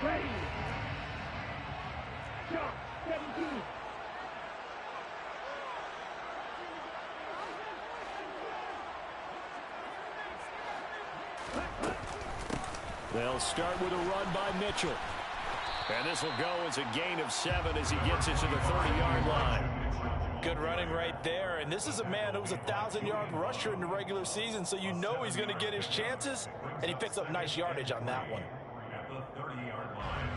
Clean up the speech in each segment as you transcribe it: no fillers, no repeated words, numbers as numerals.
Ready. Jump. 17. They'll start with a run by Mitchell. And this will go as a gain of 7 as he gets it to the 30-yard line. Good running right there. And this is a man who was a 1,000-yard rusher in the regular season, so you know he's going to get his chances, and he picks up nice yardage on that one. At the 30-yard line.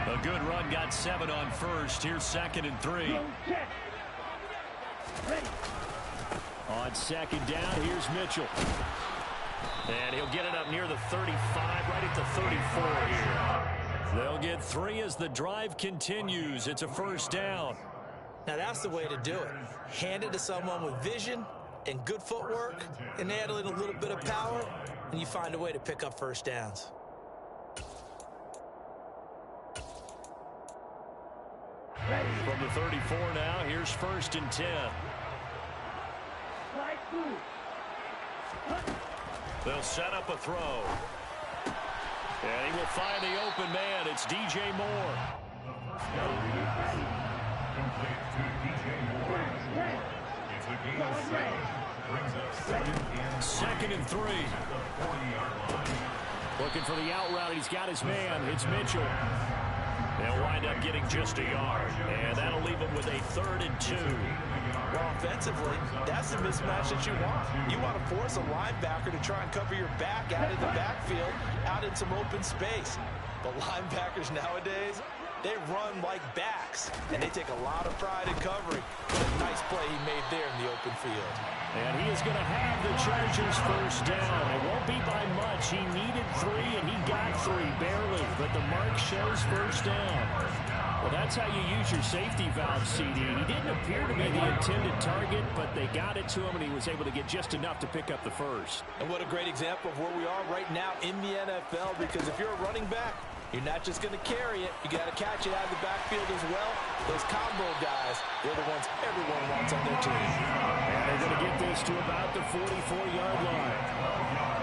A good run got 7 on first. Here's 2nd and 3. On 2nd down, here's Mitchell. And he'll get it up near the 35, right at the 34 here. They'll get 3 as the drive continues. It's a 1st down. Now that's the way to do it. Hand it to someone with vision and good footwork, and add in a little bit of power, and you find a way to pick up 1st downs. From the 34 now, here's 1st and 10. They'll set up a throw. And he will find the open man. It's DJ Moore. Complete to DJ Moore. It's a gain of 7. Brings up 2nd and 3. 40-yard line. Looking for the out route. He's got his man. It's Mitchell. They'll wind up getting just a yard. And that'll leave him with a 3rd and 2. Well, offensively, that's the mismatch that you want. You want to force a linebacker to try and cover your back out of the backfield, out in some open space. But linebackers nowadays, they run like backs, and they take a lot of pride in covering. What a nice play he made there in the open field. And he is going to have the Chargers 1st down. It won't be by much. He needed 3, and he got 3, barely. But the mark shows 1st down. Well, that's how you use your safety valve, CD. He didn't appear to be the intended target, but they got it to him, and he was able to get just enough to pick up the 1st. And what a great example of where we are right now in the NFL, because if you're a running back, you're not just going to carry it. You got to catch it out of the backfield as well. Those combo guys, they're the ones everyone wants on their team. And they're going to get this to about the 44-yard line.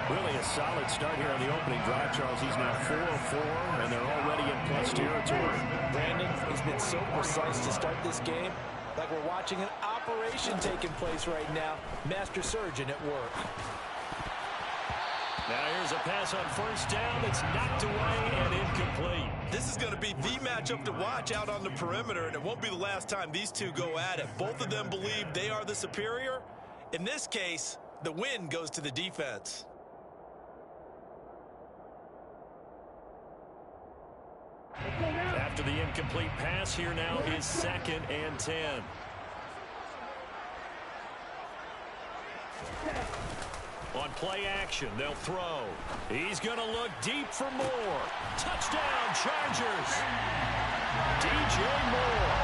Really a solid start here on the opening drive, Charles. He's now 4 of 4, and they're already in plus territory. Brandon has been so precise to start this game, like we're watching an operation taking place right now. Master surgeon at work. Now here's a pass on 1st down that's knocked away and incomplete. This is going to be the matchup to watch out on the perimeter, and it won't be the last time these two go at it. Both of them believe they are the superior. In this case, the win goes to the defense. After the incomplete pass, here now is 2nd and 10. On play action, they'll throw. He's going to look deep for Moore. Touchdown, Chargers. DJ Moore,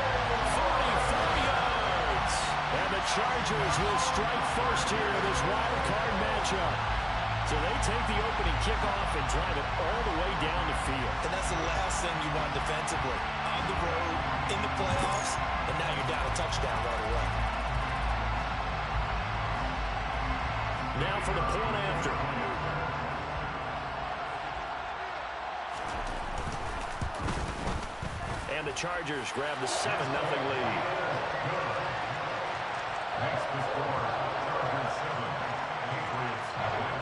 44 yards. And the Chargers will strike first here in this wild card matchup. So they take the opening kickoff and drive it all the way down the field. And that's the last thing you want defensively. On the road, in the playoffs, and now you're down a touchdown right away. Now for the point after. And the Chargers grab the 7-0 lead. Next to score, Chargers 7, Patriots 7.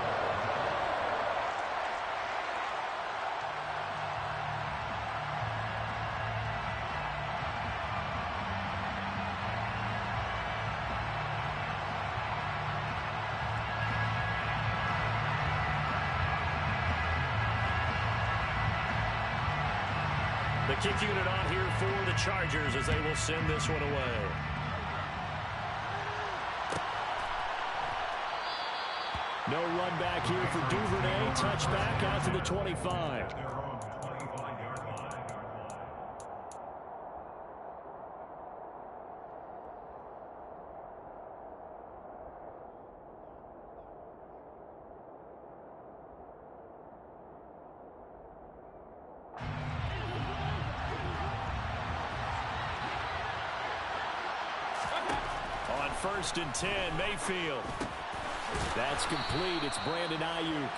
The kick unit on here for the Chargers as they will send this one away. No run back here for Duvernay. Touchback out to the 25. first and 10, Mayfield. That's complete. It's Brandon Ayuk.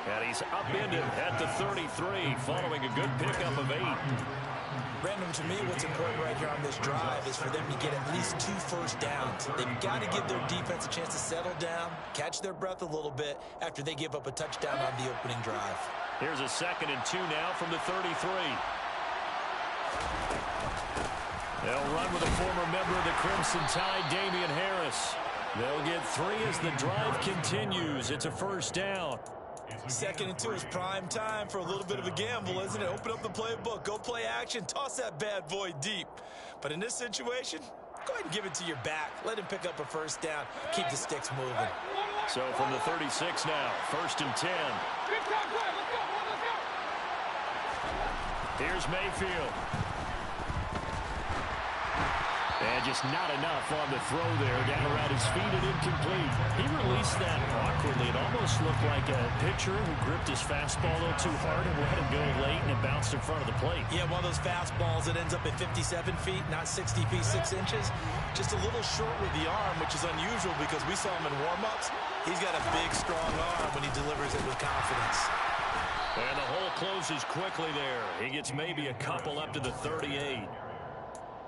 And he's upended at the 33 following a good pickup of 8. Brandon, to me, what's important right here on this drive is for them to get at least 2 first downs. They've got to give their defense a chance to settle down, catch their breath a little bit after they give up a touchdown on the opening drive. Here's a 2nd and 2 now from the 33. They'll run with a former member of the Crimson Tide, Damian Harris. They'll get 3 as the drive continues. It's a first down. 2nd and 2 is prime time for a little bit of a gamble, isn't it? Open up the playbook, go play action, toss that bad boy deep. But in this situation, go ahead and give it to your back. Let him pick up a first down. Keep the sticks moving. So from the 36 now, 1st and 10. Here's Mayfield. And just not enough on the throw there. Down around his feet and incomplete. He released that awkwardly. It almost looked like a pitcher who gripped his fastball a little too hard and let him go late, and it bounced in front of the plate. Yeah, one of those fastballs that ends up at 57 feet, not 60 feet, 6 inches. Just a little short with the arm, which is unusual because we saw him in warm-ups. He's got a big, strong arm when he delivers it with confidence. And the hole closes quickly there. He gets maybe a couple up to the 38.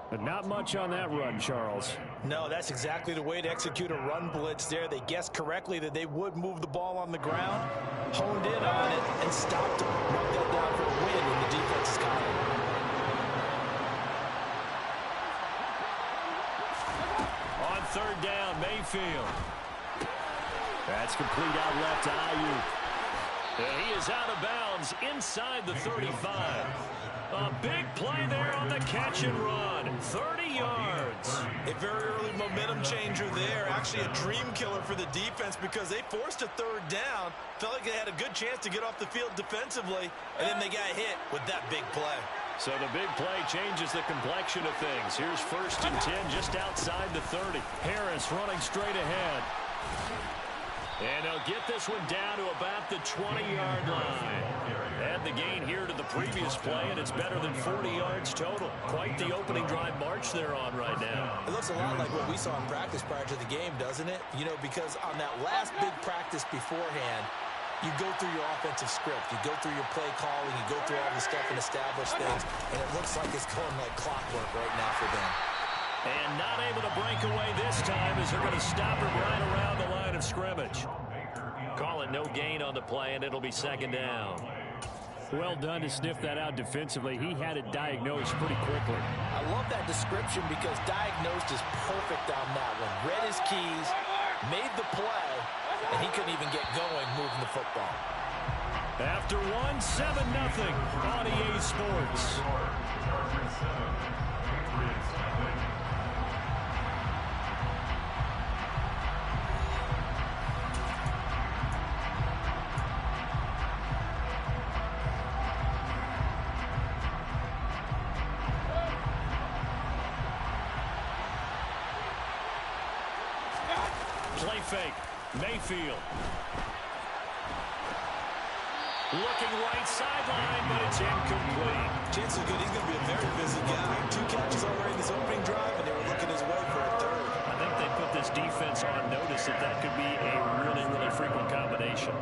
But not much on that run, Charles. No, that's exactly the way to execute a run blitz there. They guessed correctly that they would move the ball on the ground, honed in on it, and stopped them. Mark that down for a win when the defense is caught. On 3rd down, Mayfield. That's complete out left to Ayuk. And he is out of bounds inside the 35. A big play there on the catch and run. 30 yards. A very early momentum changer there. Actually a dream killer for the defense because they forced a 3rd down. Felt like they had a good chance to get off the field defensively, and then they got hit with that big play. So the big play changes the complexion of things. Here's 1st and 10 just outside the 30. Harris running straight ahead. And they'll get this one down to about the 20-yard line. Add the gain here to the previous play, and it's better than 40 yards total. Quite the opening drive march they're on right now. It looks a lot like what we saw in practice prior to the game, doesn't it? You know, because on that last big practice beforehand, you go through your offensive script. You go through your play calling. You go through all the stuff and establish things. And it looks like it's going like clockwork right now for them. And not able to break away this time as they're going to stop him right around the line of scrimmage. Call it no gain on the play, and it'll be 2nd down. Well done to sniff that out defensively. He had it diagnosed pretty quickly. I love that description because diagnosed is perfect on that one. Read his keys, made the play, and he couldn't even get going moving the football. After 7-0 on EA Sports. Play fake. Mayfield. Looking right sideline, but it's incomplete. Chances are good he's going to be a very busy guy. 2 catches already in this opening drive, and they were looking his way for a 3rd. I think they put this defense on notice that that could be a really, really frequent combination.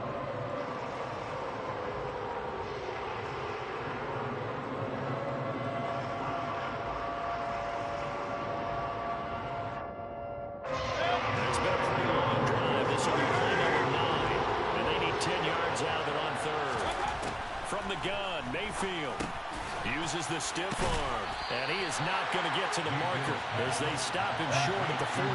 It's been a pretty long drive. This will be play number 9, and they need 10 yards out of it on 3rd. From the gun, Mayfield uses the stiff arm, and he is not going to get to the marker as they stop him short at the 14.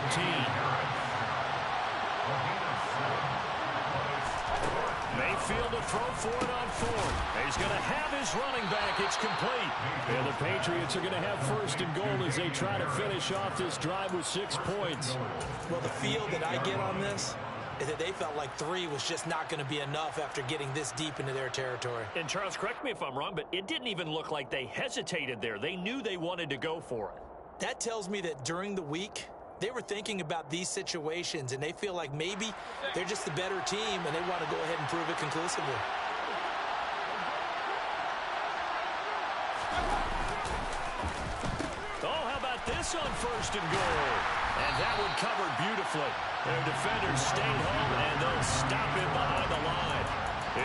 Mayfield to throw for it on 4th. He's going to have his running back. It's complete. And the Patriots are going to have 1st and goal as they try to finish off this drive with 6 points. Well, the feel that I get on this is that they felt like 3 was just not going to be enough after getting this deep into their territory. And Charles, correct me if I'm wrong, but it didn't even look like they hesitated there. They knew they wanted to go for it. That tells me that during the week, they were thinking about these situations, and they feel like maybe they're just the better team, and they want to go ahead and prove it conclusively. Oh, how about this on 1st and goal? And that one covered beautifully. Their defenders stayed home, and they'll stop him behind the line.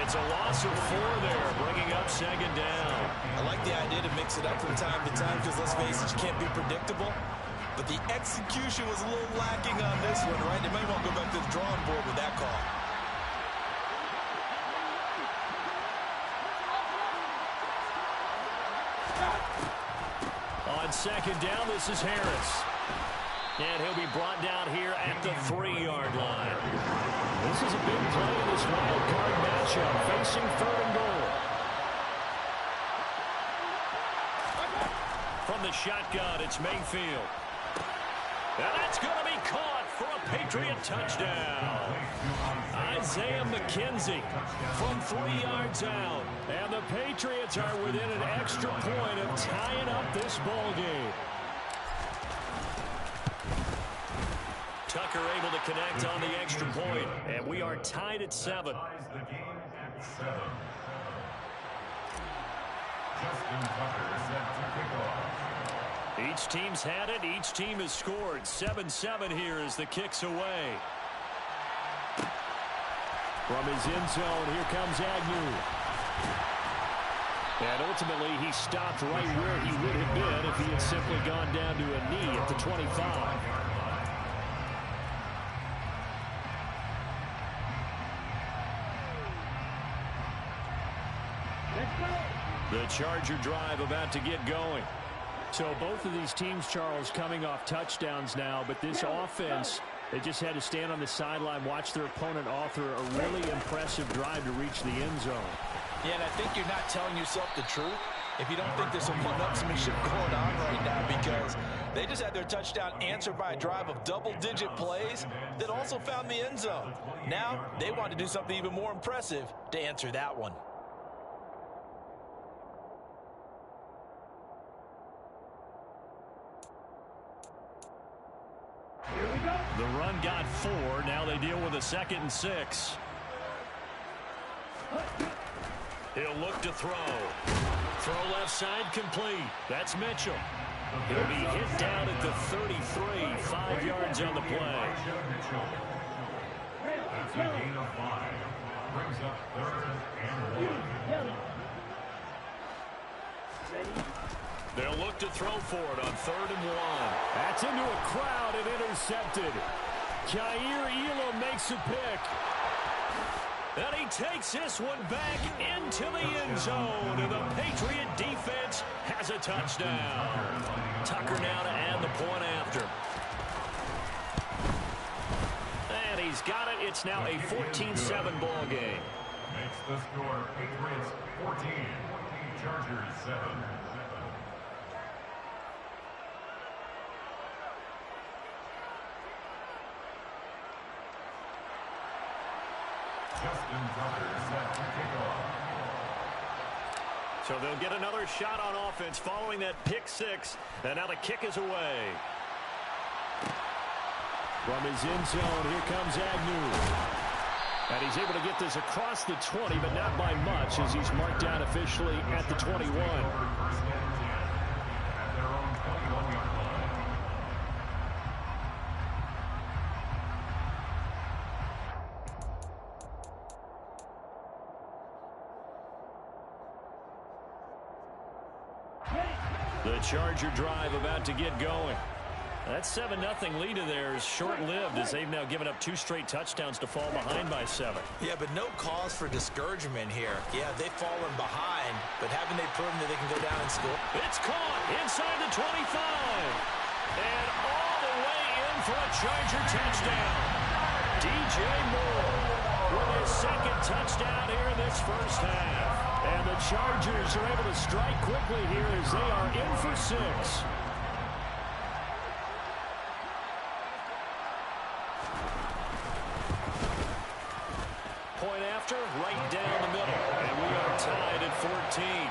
It's a loss of 4 there, bringing up second down. I like the idea to mix it up from time to time because, let's face it, you can't be predictable. But the execution was a little lacking on this one, right? They might want to go back to the drawing board with that call. On second down, this is Harris. And he'll be brought down here at the 3-yard line. This is a big play in this wild card matchup, facing 3rd and goal. From the shotgun, it's Mayfield. And that's going to be caught for a Patriot touchdown. Isaiah McKenzie from 3 yards out. And the Patriots are within an extra point of tying up this ball game. Tucker able to connect on the extra point, and we are tied at 7. Each team's had it. Each team has scored. 7-7 here as the kick's away. From his end zone, here comes Agnew. And ultimately, he stopped right where he would have been if he had simply gone down to a knee at the 25. The Charger drive about to get going. So both of these teams, Charles, coming off touchdowns now, but this offense, they just had to stand on the sideline, watch their opponent author a really impressive drive to reach the end zone. Yeah, and I think you're not telling yourself the truth if you don't think there's some one-upsmanship going on right now, because they just had their touchdown answered by a drive of double-digit plays that also found the end zone. Now they want to do something even more impressive to answer that one. The run got 4. Now they deal with a 2nd and 6. He'll look to throw. Throw left side complete. That's Mitchell. He'll be hit down at the 33. 5 yards on the play. That's a gain of 5. Brings up 3rd and 1. They'll look to throw for it on 3rd and 1. That's into a crowd and intercepted. Kaiir Elam makes a pick. And he takes this one back into the end zone. And the Patriot defense has a touchdown. Tucker now to add the point after. And he's got it. It's now a 14-7 ball game. Makes the score Patriots 14, Chargers 7. Justin Tucker set to kick off. So they'll get another shot on offense following that pick 6. And now the kick is away. From his end zone, here comes Agnew. And he's able to get this across the 20, but not by much, as he's marked down officially at the 21. The Charger drive about to get going. That 7-0 lead of theirs short-lived, as they've now given up 2 straight touchdowns to fall behind by 7. Yeah, but no cause for discouragement here. Yeah, they've fallen behind, but haven't they proven that they can go down and score? It's caught inside the 25. And all the way in for a Charger touchdown. DJ Moore with his 2nd touchdown here in this first half. And the Chargers are able to strike quickly here as they are in for 6. Point after, right down the middle. And we are tied at 14.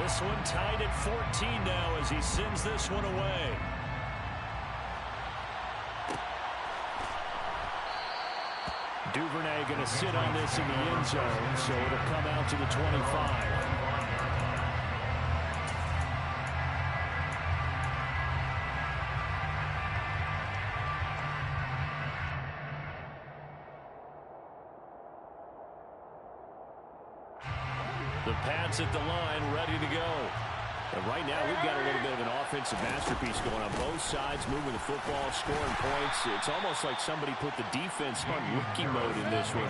This one tied at 14 now as he sends this one away. going to sit on this in the end zone, so it'll come out to the 25. The Pats at the line, ready to go. And right now, we've got a little bit of an offensive masterpiece going on both sides, moving the football, scoring points. It's almost like somebody put the defense on rookie mode in this one.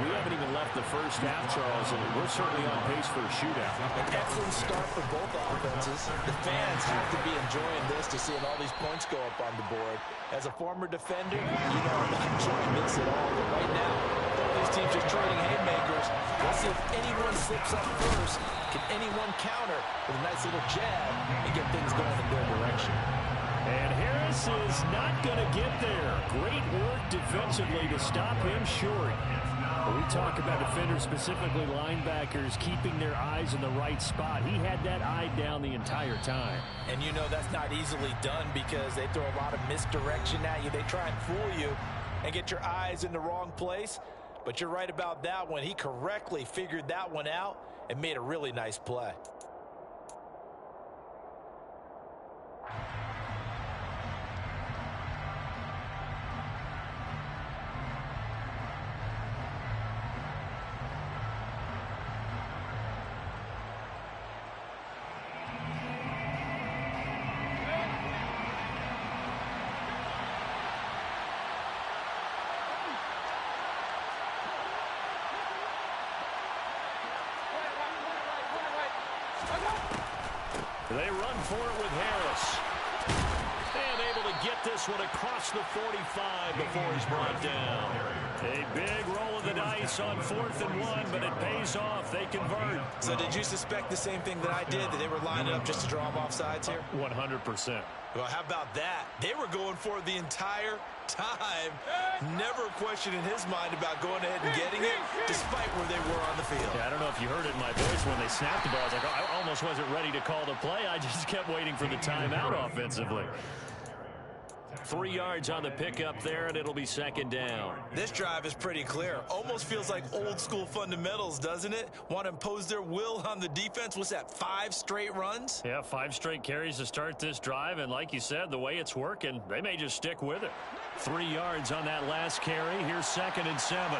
We haven't even left the first half, Charles, and we're certainly on pace for a shootout. An excellent start for both offenses. The fans have to be enjoying this to seeing all these points go up on the board. As a former defender, you know I'm not enjoying this at all. But right now, both these teams are trading haymakers. Let's see if anyone slips up first. Can anyone counter with a nice little jab and get things going in their direction? And Harris is not going to get there. Great work defensively to stop him short. When we talk about defenders, specifically linebackers, keeping their eyes in the right spot. He had that eye down the entire time. And you know that's not easily done because they throw a lot of misdirection at you. They try and fool you and get your eyes in the wrong place. But you're right about that one. He correctly figured that one out and made a really nice play. They run for it with Harris. And able to get this one across the 45 before he's brought down. A big roll of the dice on 4th and 1, but it pays off. They convert. So did you suspect the same thing that I did, that they were lining up just to draw them off sides here? 100%. Well, how about that? They were going for it the entire time. Never a question in his mind about going ahead and getting it, despite where they were on the field. Yeah, I don't know if you heard it in my voice when they snapped the ball. I was like, I almost wasn't ready to call the play. I just kept waiting for the timeout offensively. 3 yards on the pickup there, and it'll be 2nd down. This drive is pretty clear. Almost feels like old school fundamentals, doesn't it? Want to impose their will on the defense. What's that, 5 straight runs? Yeah, 5 straight carries to start this drive, and like you said, the way it's working, they may just stick with it. 3 yards on that last carry. Here's 2nd and 7.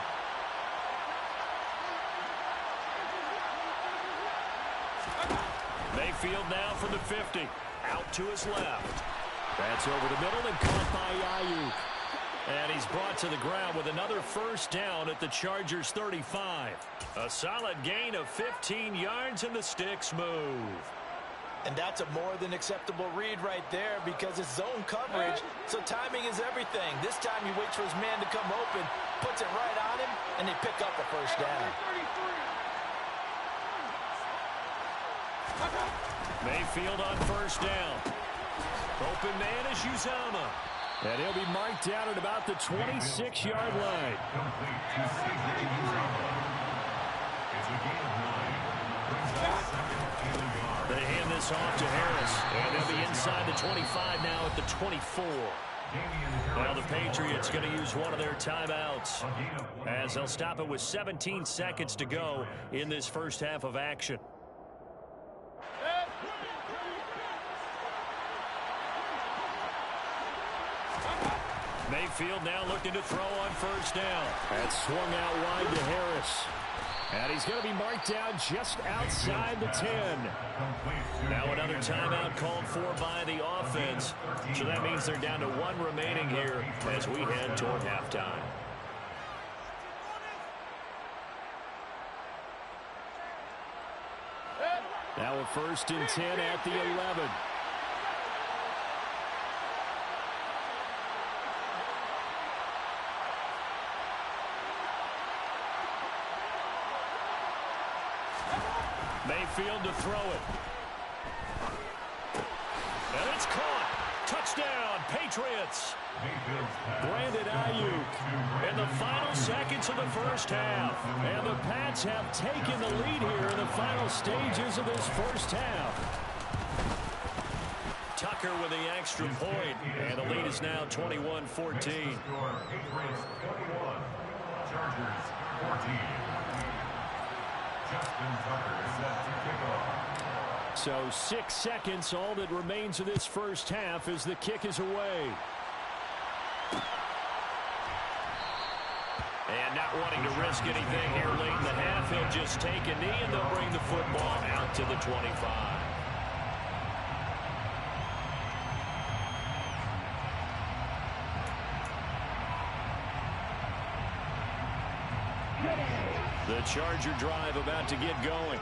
Mayfield now from the 50. Out to his left. That's over the middle and caught by Ayuk. And he's brought to the ground with another 1st down at the Chargers 35. A solid gain of 15 yards and the sticks move. And that's a more than acceptable read right there because it's zone coverage, so timing is everything. This time he waits for his man to come open, puts it right on him, and they pick up a 1st down. Mayfield on 1st down. Open man is Uzomah. And he'll be marked down at about the 26-yard line. They hand this off to Harris. And they'll be inside the 25 now at the 24. Now the Patriots going to use one of their timeouts as they'll stop it with 17 seconds to go in this first half of action. Mayfield now looking to throw on 1st down. That's swung out wide to Harris. And he's going to be marked down just outside the 10. Now another timeout called for by the offense. So that means they're down to 1 remaining here as we head toward halftime. Now a 1st and 10 at the 11. Mayfield to throw it. And it's caught. Touchdown, Patriots. Brandon Ayuk in the final seconds of the first half. And the Pats have taken the lead here in the final stages of this first half. Tucker with the extra point. And the lead is now 21-14. Chargers 14. Justin Tucker set to kick off. So 6 seconds, all that remains of this first half as the kick is away. And not wanting to risk anything here late in the half, he'll just take a knee and they'll bring the football out to the 25. The Charger drive about to get going.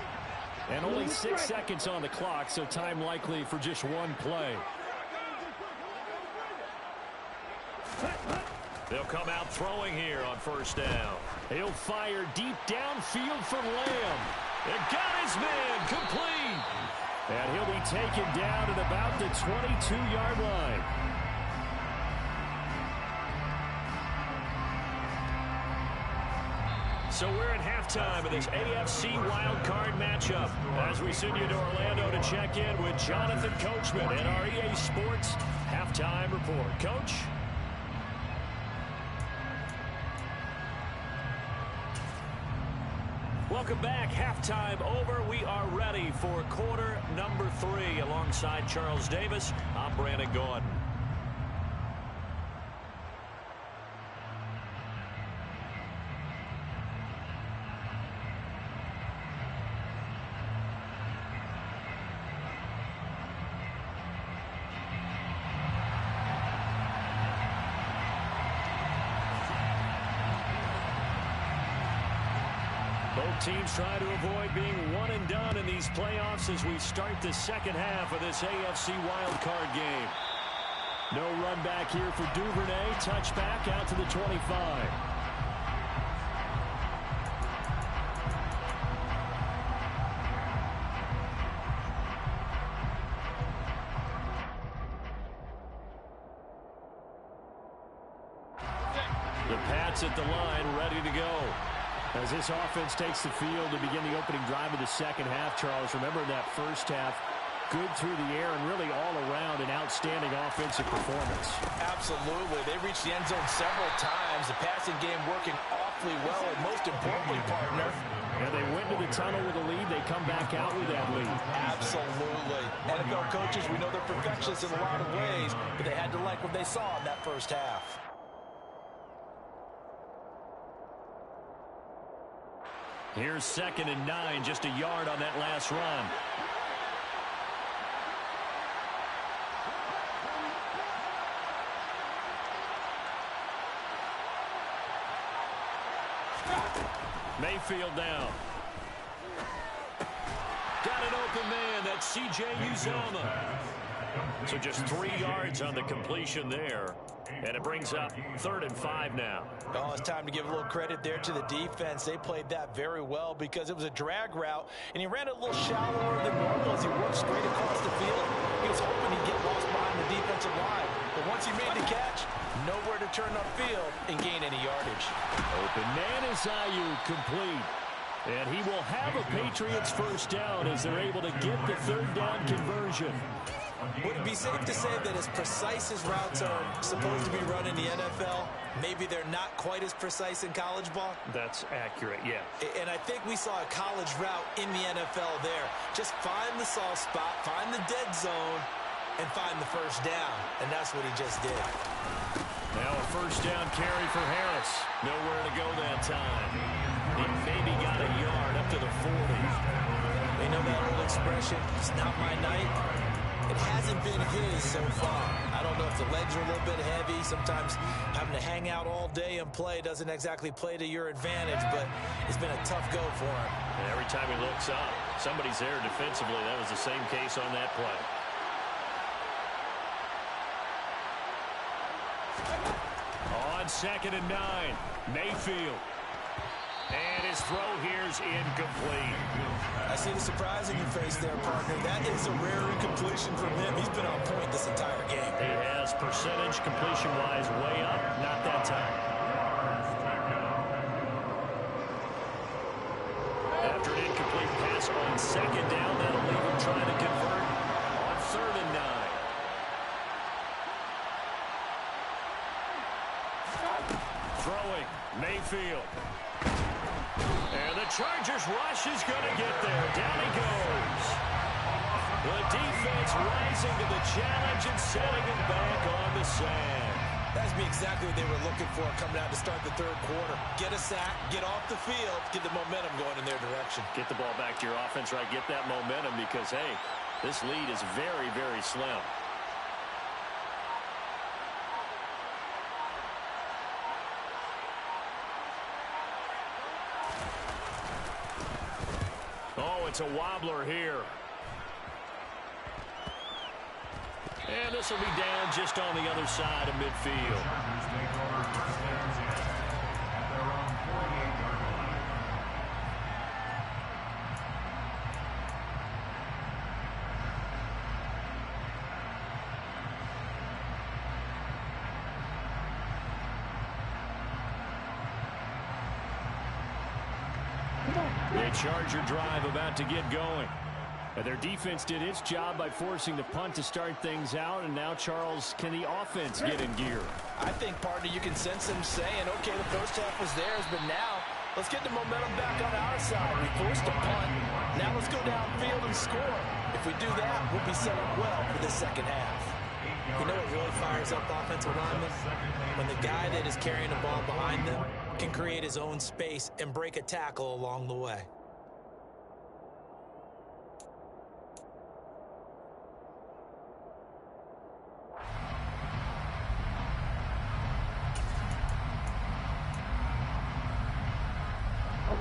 And only 6 seconds on the clock, so time likely for just one play. They'll come out throwing here on first down. He'll fire deep downfield for Lamb. And got his man complete. And he'll be taken down at about the 22-yard line. So we're at halftime of this AFC wildcard matchup as we send you to Orlando to check in with Jonathan Coachman at our EA Sports Halftime Report. Coach? Welcome back. Halftime over. We are ready for quarter number 3 alongside Charles Davis. I'm Brandon Gaudin. Both teams try to avoid being one and done in these playoffs as we start the second half of this AFC wildcard game. No run back here for Duvernay. Touchback out to the 25. The Pats at the line, ready to go. As this offense takes the field to begin the opening drive of the second half, Charles, remember that first half, good through the air and really all around an outstanding offensive performance. Absolutely. They reached the end zone several times. The passing game working awfully well, and most importantly, partner. And they went to the tunnel with a lead. They come back out with that lead. Absolutely. NFL coaches, we know they're perfectionists in a lot of ways, but they had to like what they saw in that first half. Here's 2nd and 9, just a yard on that last run. Mayfield down. Got an open man. That's C.J. Uzomah. So just 3 yards on the completion there. And it brings up 3rd and 5 now. Oh, it's time to give a little credit there to the defense. They played that very well because it was a drag route, and he ran it a little shallower than normal as he worked straight across the field. He was hoping he'd get lost behind the defensive line. But once he made the catch, nowhere to turn upfield and gain any yardage. Open man is Ayuk, complete. And he will have a Patriots first down as they're able to get the 3rd down conversion. Would it be safe to say that as precise as routes are supposed to be run in the NFL, maybe they're not quite as precise in college ball? That's accurate, yeah. And I think we saw a college route in the NFL there. Just find the soft spot, find the dead zone, and find the first down. And that's what he just did. Now a first down carry for Harris. Nowhere to go that time. He maybe got a yard up to the 40. They know that old expression, it's not my night. It hasn't been his so far. I don't know if the legs are a little bit heavy. Sometimes having to hang out all day and play doesn't exactly play to your advantage, but it's been a tough go for him. And every time he looks up, somebody's there defensively. That was the same case on that play. On 2nd and 9, Mayfield. And his throw here's incomplete. I see the surprise in your face there, partner. That is a rare incompletion from him. He's been on point this entire game. He has percentage completion-wise way up. Not that time. After an incomplete pass on 2nd down, that'll leave him trying to convert on 3rd and 9. Throwing, Mayfield. midfield. And the Chargers rush is going to get there. Down he goes. The defense rising to the challenge and setting him back on the sand. That's be exactly what they were looking for coming out to start the third quarter. Get a sack, get off the field, get the momentum going in their direction. Get the ball back to your offense, right? Get that momentum because, hey, this lead is very, very slim. Oh, it's a wobbler here. And this will be down just on the other side of midfield. The Charger drive about to get going. And their defense did its job by forcing the punt to start things out. And now, Charles, can the offense get in gear? I think, partner, you can sense them saying, okay, the first half was theirs, but now let's get the momentum back on our side. We forced a punt. Now let's go downfield and score. If we do that, we'll be set up well for the second half. You know what really fires up offensive linemen? When the guy that is carrying the ball behind them can create his own space and break a tackle along the way.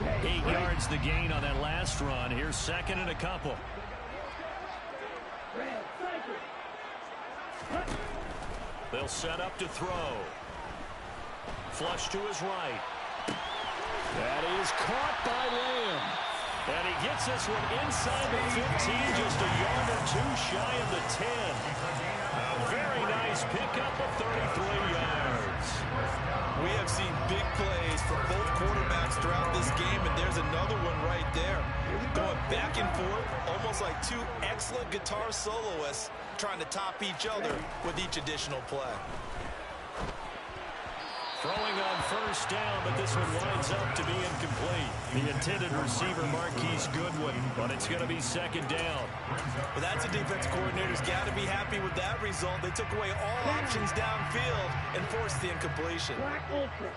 Okay. 8 yards the gain on that last run. Here's second and a couple. Red, cycle. They'll set up to throw. Flush to his right. That is caught by Lamb. And he gets this one inside the 15, just a yard or two shy of the 10. A very nice pickup of 33 yards. We have seen big plays from both quarterbacks throughout this game, and there's another one right there. Going back and forth, almost like two excellent guitar soloists trying to top each other with each additional play. Throwing on first down, but this one winds up to be incomplete. The intended receiver, Marquise Goodwin, but it's going to be second down. Well, that's a defense coordinator's got to be happy with that result. They took away all options downfield and forced the incompletion. Black ultra.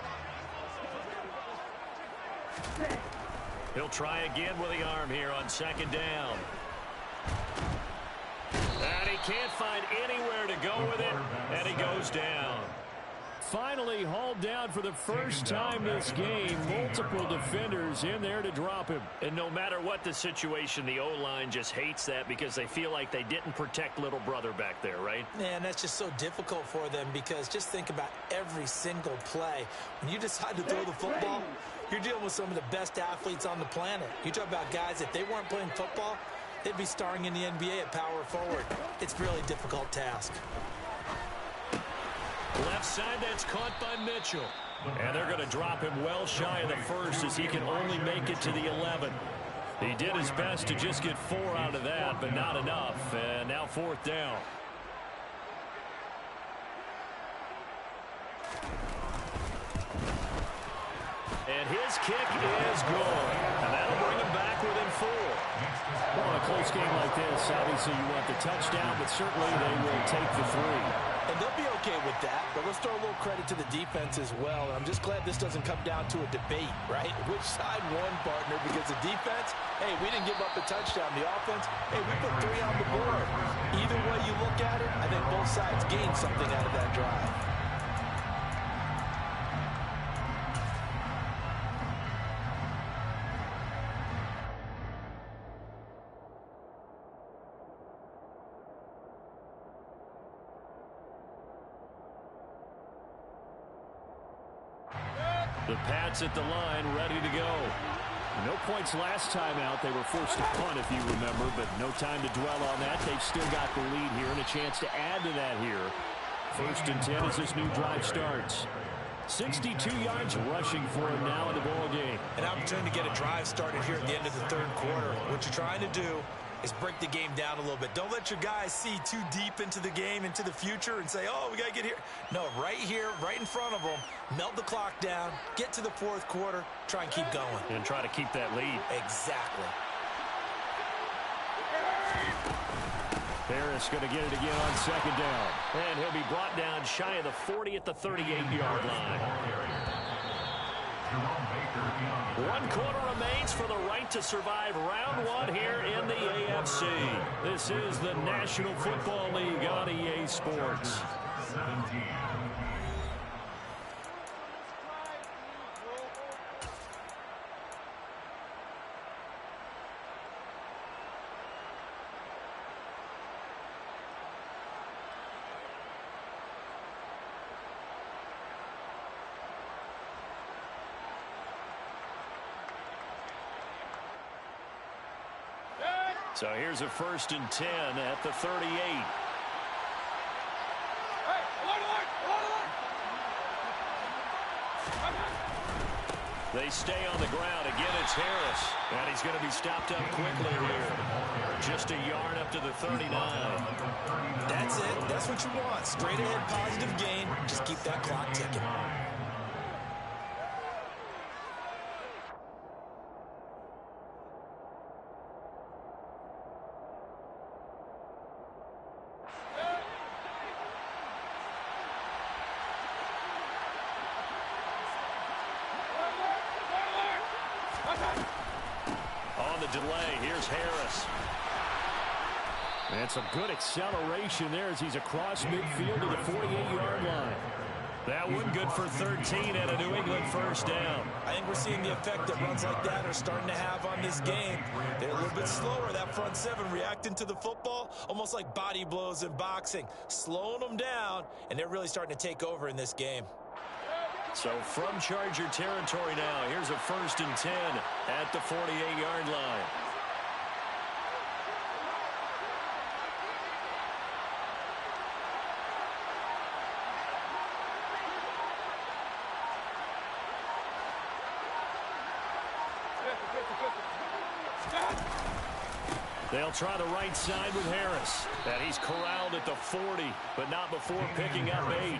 Set. He'll try again with the arm here on second down. And he can't find anywhere to go with it, and he goes down. Finally hauled down for the first time this game. Multiple defenders in there to drop him. And no matter what the situation, the O-line just hates that because they feel like they didn't protect little brother back there, right? Man, that's just so difficult for them because just think about every single play. When you decide to throw the football, you're dealing with some of the best athletes on the planet. You talk about guys, if they weren't playing football, they'd be starring in the NBA at power forward. It's a really difficult task. Left side, that's caught by Mitchell. And they're going to drop him well shy of the first as he can only make it to the 11. He did his best to just get 4 out of that, but not enough. And now fourth down. And his kick is good. And that'll bring him back within 4. Well, in a close game like this, obviously you want the touchdown, but certainly they will take the 3. And they'll be okay with that, but let's throw a little credit to the defense as well. I'm just glad this doesn't come down to a debate, right? Which side won, partner? Because the defense, hey, we didn't give up a touchdown. The offense, hey, we put 3 on the board. Either way you look at it, I think both sides gained something out of that drive. The Pats at the line, ready to go. No points last time out. They were forced to punt, if you remember, but no time to dwell on that. They've still got the lead here and a chance to add to that here. First and 10 as this new drive starts. 62 yards rushing for him now in the ball game. An opportunity to get a drive started here at the end of the third quarter. What you're trying to do is break the game down a little bit. Don't let your guys see too deep into the game, into the future, and say, oh, we got to get here. No, right here, right in front of them, melt the clock down, get to the fourth quarter, try and keep going. And try to keep that lead. Exactly. Harris going to get it again on second down. And he'll be brought down shy of the 40 at the 38-yard line. 1 quarter remains for the right to survive round 1 here in the AFC. This is the National Football League on EA Sports. 17. So here's a 1st and 10 at the 38. They stay on the ground. Again, it's Harris. And he's going to be stopped up quickly here. Just a yard up to the 39. That's it. That's what you want. Straight ahead positive gain. Just keep that clock ticking. On the delay, here's Harris. And some good acceleration there as he's across midfield to the 48-yard line. That one good for 13 and a New England first down. I think we're seeing the effect that runs like that are starting to have on this game. They're a little bit slower, that front seven, reacting to the football, almost like body blows in boxing, slowing them down, and they're really starting to take over in this game. So from Charger territory now, here's a 1st and 10 at the 48-yard line. They'll try the right side with Harris. And he's corralled at the 40, but not before picking up 8.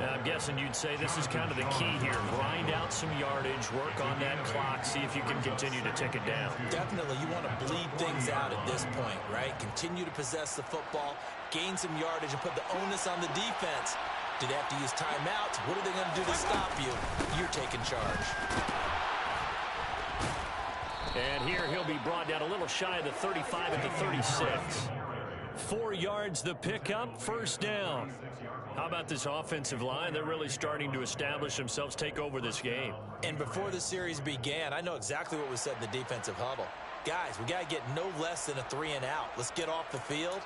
And I'm guessing you'd say this is kind of the key here. Grind out some yardage, work on that clock, see if you can continue to tick it down. Definitely, you want to bleed things out at this point, right? Continue to possess the football, gain some yardage, and put the onus on the defense. Do they have to use timeouts? What are they going to do to stop you? You're taking charge. And here he'll be brought down a little shy of the 35 at the 36. 4 yards the pickup, first down. How about this offensive line? They're really starting to establish themselves, take over this game. And before the series began, I know exactly what was said in the defensive huddle. Guys, we got to get no less than a 3-and-out. Let's get off the field.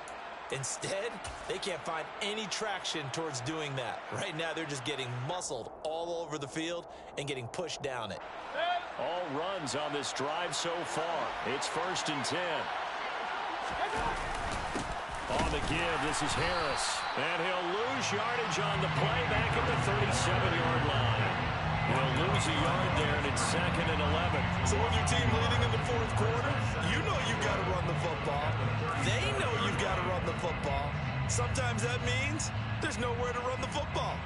Instead, they can't find any traction towards doing that. Right now, they're just getting muscled all over the field and getting pushed down it. All runs on this drive so far. It's 1st and 10. On the give, this is Harris. And he'll lose yardage on the play back at the 37-yard line. He'll lose a yard there, and it's 2nd and 11. So with your team leading in the fourth quarter, you know you've got to run the football. They know you've got to run the football. Sometimes that means there's nowhere to run the football.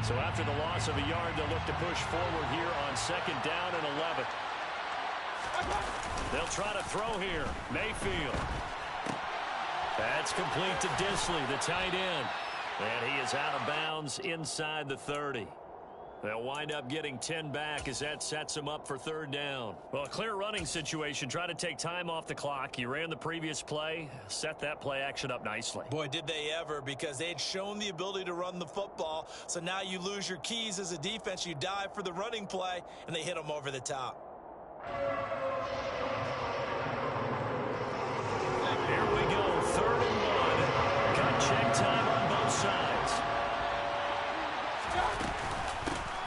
So after the loss of a yard, they'll look to push forward here on 2nd down and 11. They'll try to throw here. Mayfield. That's complete to Disley, the tight end. And he is out of bounds inside the 30. They'll wind up getting 10 back as that sets them up for 3rd down. Well, a clear running situation. Try to take time off the clock. You ran the previous play, set that play action up nicely. Boy, did they ever, because they had shown the ability to run the football. So now you lose your keys as a defense. You dive for the running play, and they hit them over the top. Here we go, 3rd and 1. Got check time on both sides.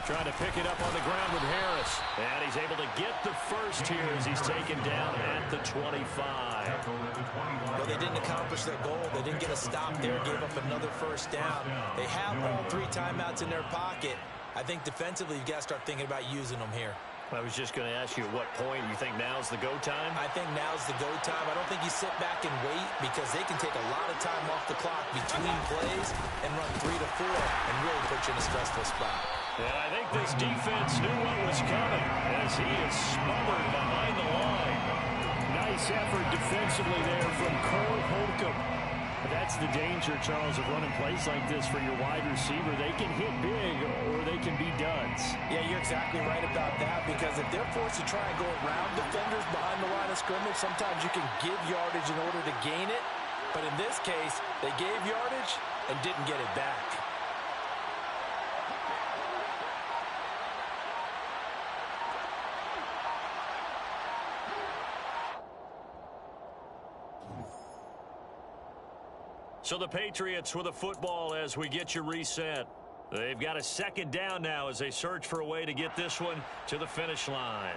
Trying to pick it up on the ground with Harris. And he's able to get the first here as he's taken down at the 25. Well, they didn't accomplish their goal. They didn't get a stop there, gave up another first down. They have all 3 timeouts in their pocket. I think defensively you've got to start thinking about using them here. I was just going to ask you at what point you think now's the go time? I think now's the go time. I don't think you sit back and wait because they can take a lot of time off the clock between plays and run 3 to 4 and really put you in a stressful spot. And I think this defense knew what was coming as he is smothered behind the line. Nice effort defensively there from Cole Holcomb. That's the danger, Charles, of running plays like this for your wide receiver. They can hit big or they can be duds. Yeah, you're exactly right about that because if they're forced to try and go around defenders behind the line of scrimmage, sometimes you can give yardage in order to gain it. But in this case, they gave yardage and didn't get it back. So the Patriots with a football as we get you reset. They've got a second down now as they search for a way to get this one to the finish line.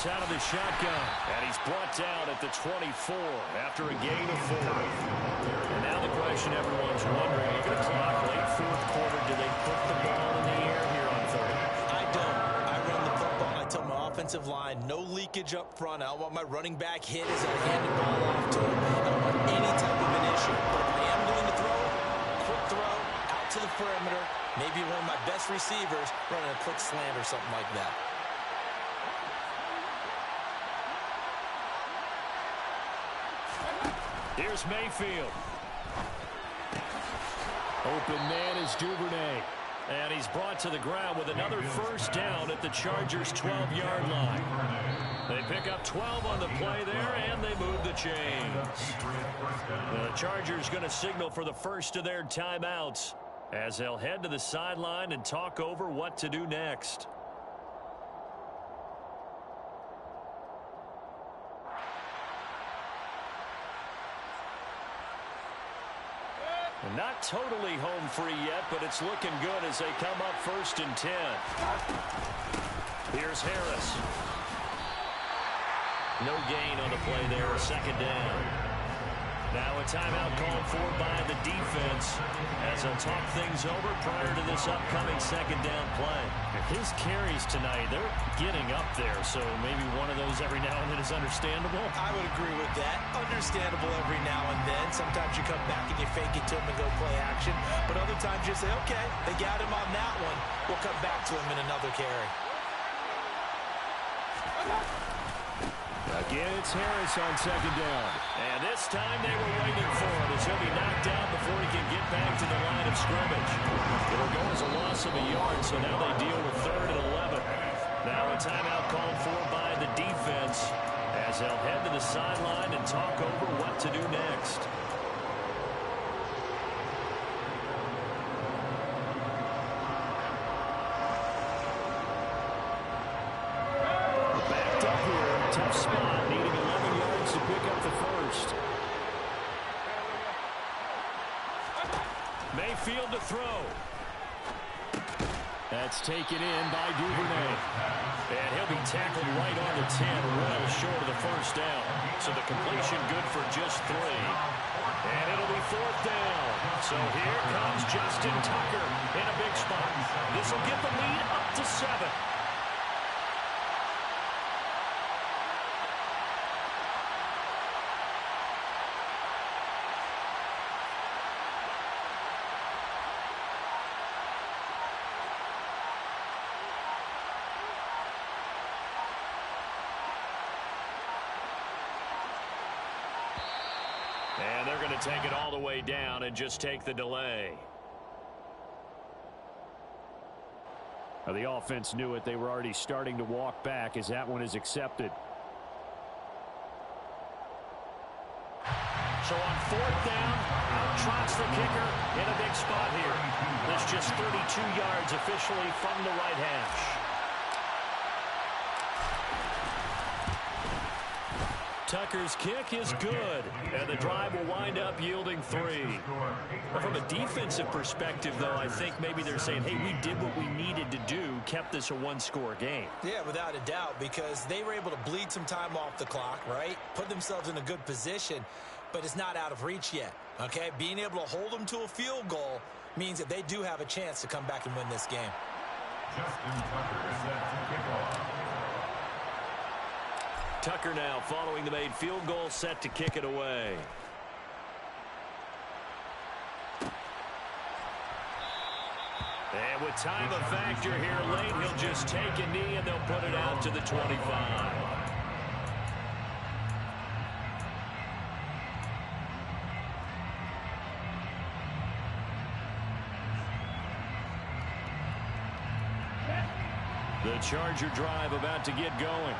Out of the shotgun, and he's brought down at the 24 after a gain of 4. And now the question everyone's wondering, look at the clock, late fourth quarter, do they put the ball in the air here on third? I don't. I run the football, and I tell my offensive line, no leakage up front. I don't want my running back hit as I hand the ball off to him. I don't want any type of an issue. But if I am going to throw, quick throw, out to the perimeter, maybe one of my best receivers running a quick slant or something like that. Here's Mayfield. Open man is Duvernay. And he's brought to the ground with another first down at the Chargers' 12-yard line. They pick up 12 on the play there, and they move the chains. The Chargers going to signal for the first of their timeouts as they'll head to the sideline and talk over what to do next. Not totally home free yet, but it's looking good as they come up 1st and 10. Here's Harris. No gain on the play there, a second down. Now a timeout called for by the defense as they'll talk things over prior to this upcoming second down play. His carries tonight, they're getting up there, so maybe one of those every now and then is understandable. I would agree with that. Understandable every now and then. Sometimes you come back and you fake it to him and go play action, but other times you say, okay, they got him on that one. We'll come back to him in another carry. Again, it's Harris on second down. And this time they were waiting for it as he'll be knocked down before he can get back to the line of scrimmage. It'll go as a loss of a yard, so now they deal with 3rd and 11. Now a timeout called for by the defense as they'll head to the sideline and talk over what to do next. Tough spot, needing 11 yards to pick up the first. Mayfield to throw. That's taken in by Duvernay. And he'll be tackled right on the 10, well short of the first down. So the completion good for just 3. And it'll be 4th down. So here comes Justin Tucker in a big spot. This will get the lead up to 7. And they're going to take it all the way down and just take the delay. Well, the offense knew it. They were already starting to walk back as that one is accepted. So on 4th down, out trots the kicker in a big spot here. That's just 32 yards officially from the right hash. Tucker's kick is good, and the drive will wind up yielding 3. From a defensive perspective, though, I think maybe they're saying, hey, we did what we needed to do, kept this a one-score game. Yeah, without a doubt, because they were able to bleed some time off the clock, right? Put themselves in a good position, but it's not out of reach yet, okay? Being able to hold them to a field goal means that they do have a chance to come back and win this game. Justin Tucker is set to kick off. Tucker now following the made field goal, set to kick it away. And with time a factor here late, he'll just take a knee and they'll put it out to the 25. The Charger drive about to get going.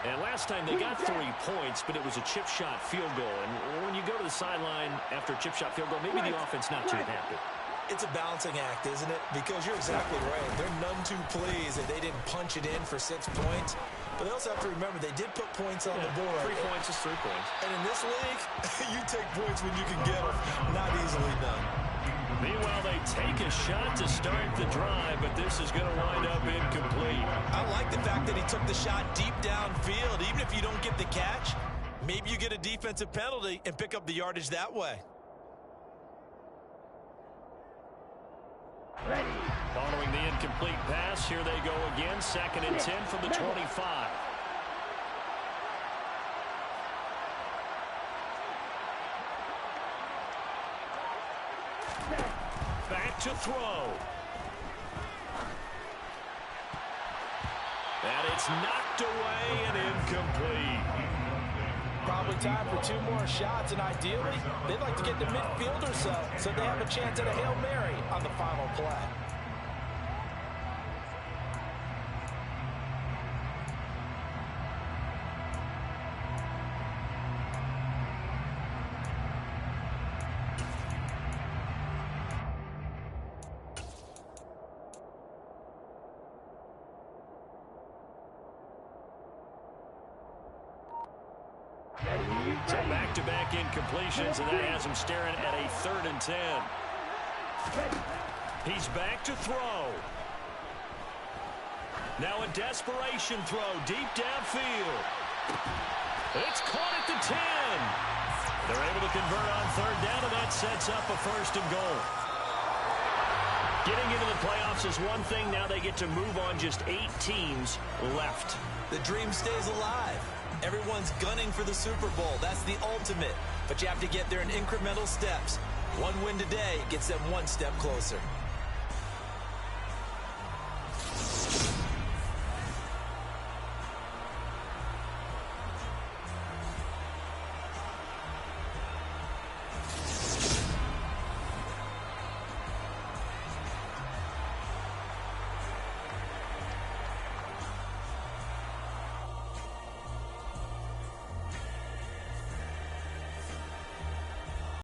And last time they got 3 points, but it was a chip shot field goal. And when you go to the sideline after a chip shot field goal, maybe the offense not too happy. It's a balancing act, isn't it? Because you're exactly right. They're none too pleased that they didn't punch it in for 6 points. But they also have to remember they did put points on the board. 3 points is 3 points. And in this league, you take points when you can get them. Not easily done. Meanwhile, they take a shot to start the drive, but this is going to wind up incomplete. I like the fact that he took the shot deep downfield. Even if you don't get the catch, maybe you get a defensive penalty and pick up the yardage that way. Ready. Following the incomplete pass, here they go again. 2nd and 10 from the 25. Back to throw. And it's knocked away and incomplete. Probably time for 2 more shots, and ideally, they'd like to get to midfield or so they have a chance at a Hail Mary on the final play. So back-to-back incompletions, and that has him staring at a 3rd and 10. He's back to throw. Now a desperation throw deep downfield. It's caught at the 10. They're able to convert on 3rd down, and that sets up a 1st and goal. Getting into the playoffs is one thing. Now they get to move on. Just 8 teams left. The dream stays alive. Everyone's gunning for the Super Bowl. That's the ultimate. But you have to get there in incremental steps. One win today gets them 1 step closer.